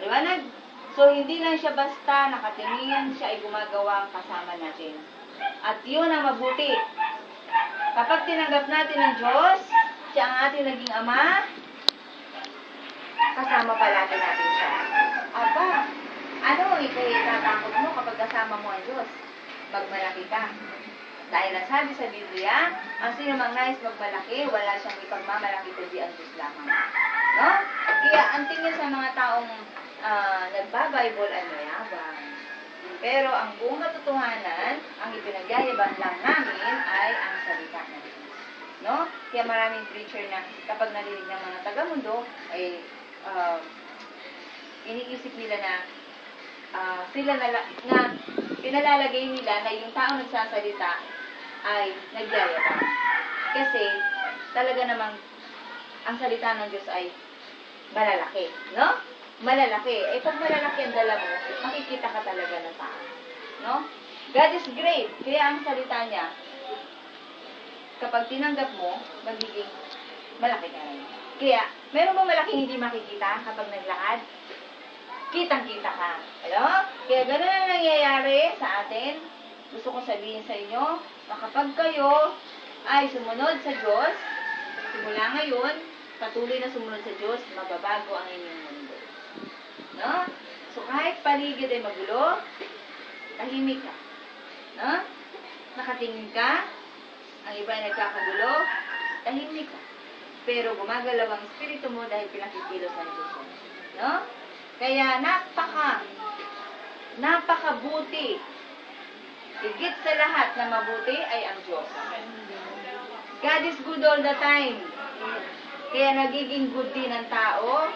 Maliwanag? So, hindi lang siya basta nakatingin, siya ay gumagawa kasama natin. At yun ang mabuti. Kapag tinanggap natin ng Diyos, siya ang ating naging Ama, kasama palagi natin siya. Aba, ano ang itatakot mo kapag kasama mo ang Diyos? Magmalaki ka. Dahil nasabi sa Biblia, ang sino mang nais magmalaki, wala siyang ipagmamalaki kundi ang Diyos lamang. No? Kaya ang tingin sa mga taong nagba-Bible ay mayabang. Pero ang buong katotohanan, ang ipinagyayabang lang namin ay ang salita ng Diyos. No? Kaya maraming preacher na kapag narinig ng mga taga-mundo, ay iniisip nila na sila na pinalalagay nila na yung taong nagsasalita ay nagyayabang. Kasi talaga namang ang salita ng Diyos ay malalaki, no? Malalaki. Eh pag malalaki ang dala mo, makikita ka talaga ng tao, no? God is great. Kaya ang salita niya, kapag tinanggap mo, magiging malaki ka rin. Kaya, meron ba malaking hindi makikita kapag naglakad? Kitang-kita ka. Hello? Kaya gano'n ang nangyayari sa atin. Gusto ko sabihin sa inyo na kapag kayo ay sumunod sa Diyos, simula ngayon, patuloy na sumunod sa Diyos, mababago ang inyong mundo. No? So kahit paligid ay magulo, tahimik ka. No? Nakatingin ka, ang iba ay nagkakagulo, tahimik ka. Pero gumagalaw ang espiritu mo dahil pinakikilos ng Diyos. No? Kaya napakabuti. Higit sa lahat na mabuti ay ang Diyos. God is good all the time. Kaya nagiging good din ang tao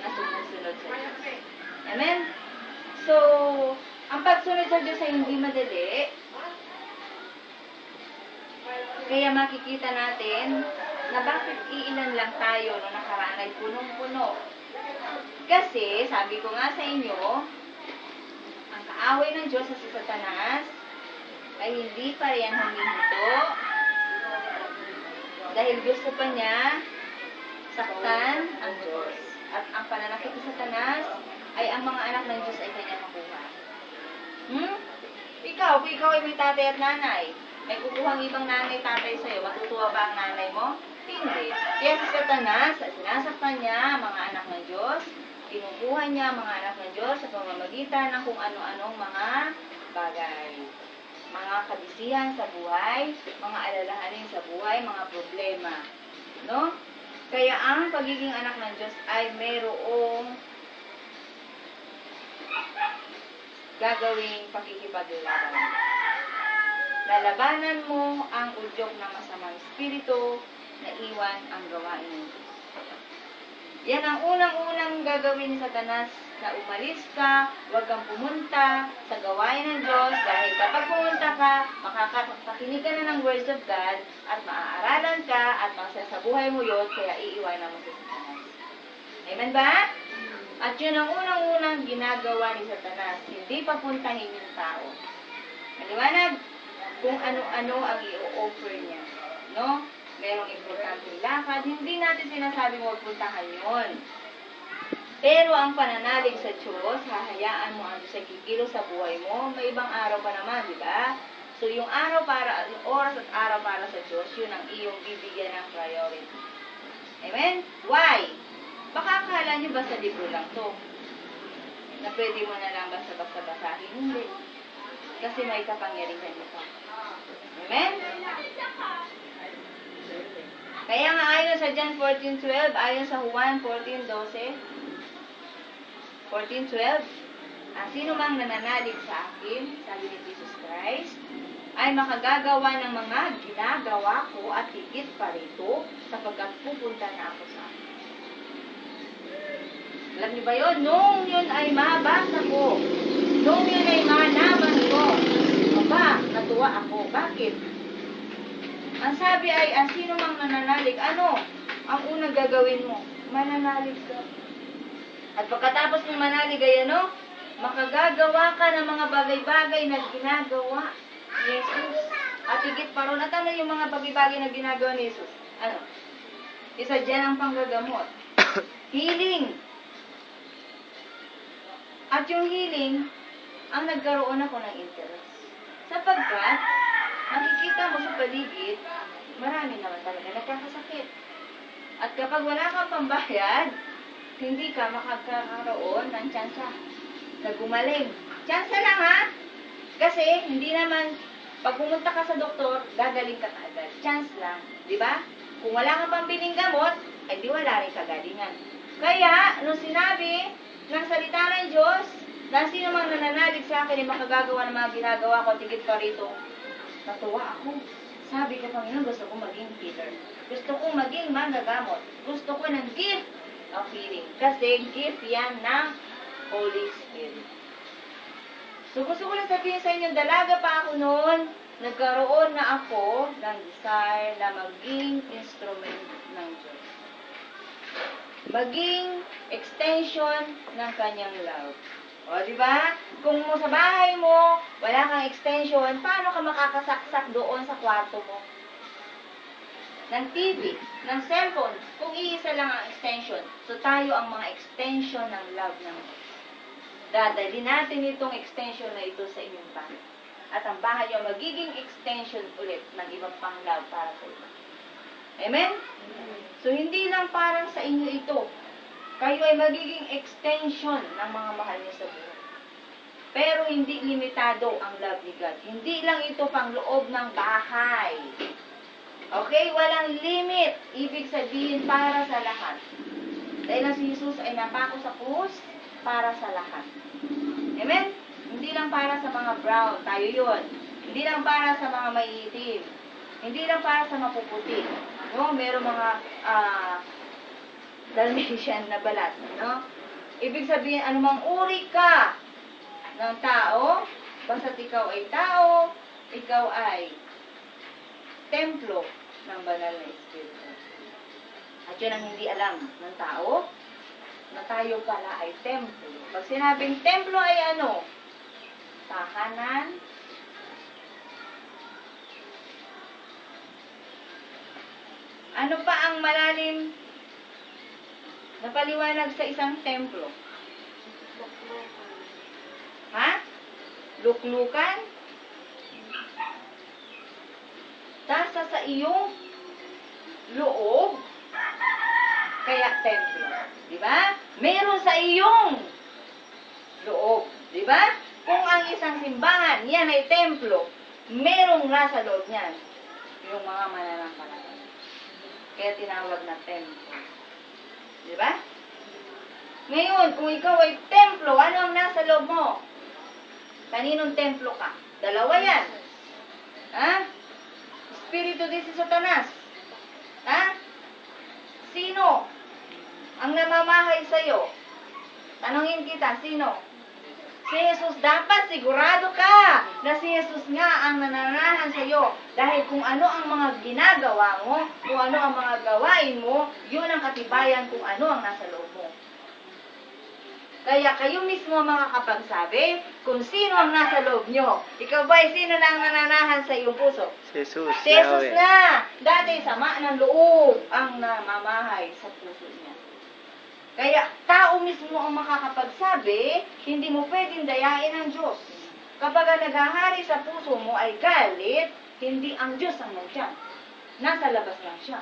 na sumusunod sa Diyos. Amen? So, ang pagsunod sa Diyos ay hindi madali. Kaya makikita natin na bakit iilan lang tayo nung nakaraan ay punong-puno. Kasi, sabi ko nga sa inyo, ang kaaway ng Diyos sa si Satanas ay hindi pa riyan humihinto dahil gusto pa niya saktan ang Diyos. At ang pananakit sa Satanas ay ang mga anak ng Diyos ay kanya makuha. Ikaw, kung ikaw ay may tatay at nanay, may kukuhang ibang nanay tatay sa'yo, matutuwa ba ang nanay mo? Hindi. Kaya si Satanas, sinasaktan niya mga anak ng Diyos, kinukuha niya mga anak ng Diyos sa pamamagitan ng kung ano-anong mga bagay. Mga kabisihan sa buhay, mga alalahanin sa buhay, mga problema. No? Kaya ang pagiging anak ng Diyos ay mayroong gagawing pakikipaglaban. Lalabanan mo ang udyok ng masamang espiritu na iwan ang gawain ng Diyos. Yan ang unang-unang gagawin ni Satanas, na umalis ka, huwag kang pumunta sa gawain ng Diyos, dahil kapag pumunta ka, makakapakinig ka na ng words of God, at maaaralan ka, at masasabuhay mo yun, kaya iiwanan mo si Satanas. Amen ba? At yun ang unang-unang ginagawa ni Satanas, hindi papuntahin yung tao. Maliwanag kung ano-ano ang i-offer niya. No? Merong importanteng lakad, hindi natin sinasabing huwag puntahan yun. Pero ang pananalig sa Diyos, hahayaan mo ang Diyos ay kikilos sa buhay mo, may ibang araw pa naman, di ba? So yung oras at araw para sa Diyos, yun ang iyong bibigyan ng priority. Amen? Why? Baka akala nyo basta libro lang to, na pwede mo na lang basta-basta basahin. Hindi. Kasi may kapangyarihan nito. Amen? Kaya nga ayon sa John 14:12, ayon sa Juan 14:12, sino mang nananalig sa akin, sabi ni Jesus Christ, ay makagagawa ng mga ginagawa ko at higit pa rito sapagkat pupunta na ako sa akin. Alam niyo ba yun? Nung yun ay mabasa ko, nung yun ay manaman ko, natuwa ako. Bakit? Ang sabi ay, sino mang nananalig, ano ang unang gagawin mo? Mananalig ka. At pagkatapos ng manalig ay makagagawa ka ng mga bagay-bagay na ginagawa ni Jesus. At higit pa ron, at ano yung mga bagay-bagay na ginagawa ni Jesus? Ano? Isa dyan ang panggagamot. Healing. At yung healing, ang nagkaroon ako ng interest. Sapagkat, makikita mo sa paligid, marami naman talaga nagkakasakit. At kapag wala kang pambayad, hindi ka makakaroon ng tsansa na gumaling. Tsansa lang ha! Kasi hindi naman, pag pumunta ka sa doktor, gagaling ka kaagad. Chance lang, di ba? Kung wala kang pambiling gamot, ay di wala rin kagalingan. Kaya, nung sinabi ng salita ng Diyos, na sino mang nananalig sa akin ay makagagawa ng mga ginagawa ko, tigit pa rito, natuwa ako. Sabi ko, Panginoon, gusto ko maging healer. Gusto ko maging manggagamot. Gusto ko ng gift of healing. Kasi gift yan ng Holy Spirit. So gusto ko lang sabihin sa inyo, dalaga pa ako noon, nagkaroon na ako ng desire na maging instrument ng Diyos. Maging extension ng kanyang love. O, di ba? Kung sa bahay mo, wala kang extension, paano ka makakasaksak doon sa kwarto mo? Ng TV, ng cellphone, kung iisa lang ang extension. So tayo ang mga extension ng love ng Diyos. Dadali natin itong extension na ito sa inyong bahay. At ang bahay nyo magiging extension ulit ng ibang pang love para sa iba. Amen? So, hindi lang parang sa inyo ito. Kayo ay magiging extension ng mga mahal nyo sa buhay. Pero hindi limitado ang love ni God. Hindi lang ito pang loob ng bahay. Okay? Walang limit. Ibig sabihin para sa lahat. Dahil ang si Jesus ay napako sa krus para sa lahat. Amen? Hindi lang para sa mga brown. Tayo yun. Hindi lang para sa mga maiitim. Hindi lang para sa mapuputi. No? Merong mga Dalmatian na balat. No? Ibig sabihin, anumang uri ka ng tao, basta't ikaw ay tao, ikaw ay templo ng banal na Espiritu. At yun ang hindi alam ng tao, na tayo pala ay templo. Pag sinabing templo ay ano? Tahanan. Ano pa ang malalim na paliwanag sa isang templo? Ha? Luklukan? Tasa sa iyong loob, kaya templo. Diba? Meron sa iyong loob. Diba? Kung ang isang simbahan, yan ay templo, merong nasa loob niyan. Yung mga mananampalataya. Kaya tinawag na templo. Diba? Ngayon, kung ikaw ay templo, ano ang nasa loob mo? Kaninong templo ka? Dalawa yan. Ha? Espiritu di si Satanas. Ha? Sino ang namamahay sa'yo? Tanungin kita, sino? Si Jesus. Dapat sigurado ka na si Jesus nga ang nananahan sa'yo. Dahil kung ano ang mga ginagawa mo, kung ano ang mga gawain mo, yun ang katibayan kung ano ang nasa loob mo. Kaya kayo mismo makakapagsabi kung sino ang nasa loob nyo. Ikaw ba, sino na ang nananahan sa iyong puso? Jesus, Si Jesus Yahweh. na! Dati sama ng loob ang namamahay sa puso niya. Kaya tao mismo ang makakapagsabi, hindi mo pwedeng dayain ang Diyos. Kapag ang naghahari sa puso mo ay galit, hindi ang Diyos ang nandiyan. Nasa labas lang siya.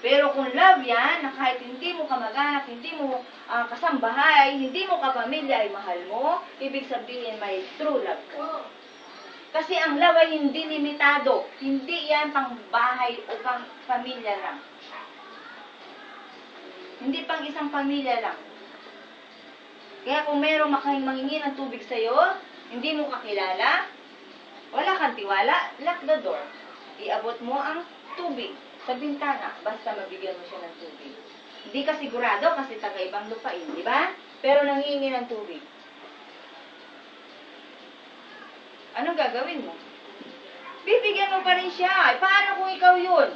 Pero kung love yan, na kahit hindi mo kamag-anak, hindi mo kasambahay, hindi mo kapamilya ay mahal mo, ibig sabihin may true love ka. Kasi ang love ay hindi limitado. Hindi yan pang bahay o pang pamilya lang. Hindi pang isang pamilya lang. Kaya kung merong mangingi ng tubig sa'yo, hindi mo kakilala, wala kang tiwala, lock the door. Iabot mo ang tubig sa bintana, basta mabigyan mo siya ng tubig. Hindi ka sigurado kasi taga-ibang lupain, di ba? Pero nangingi ng tubig. Anong gagawin mo? Bibigyan mo pa rin siya. Paano kung ikaw yun?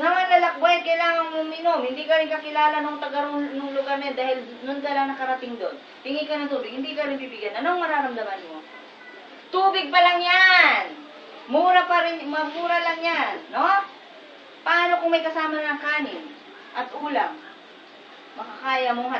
Nanganlalakbay, kailangan mo uminom. Hindi ka rin kakilala nung taga nung lugar na dahil nun ka lang nakarating doon. Hingi ka ng tubig, hindi ka rin bibigyan. Anong mararamdaman mo? Tubig pa lang yan. Mura pa rin, mura lang yan. No? Paano kung may kasama ng kanin at ulam? Makakaya mong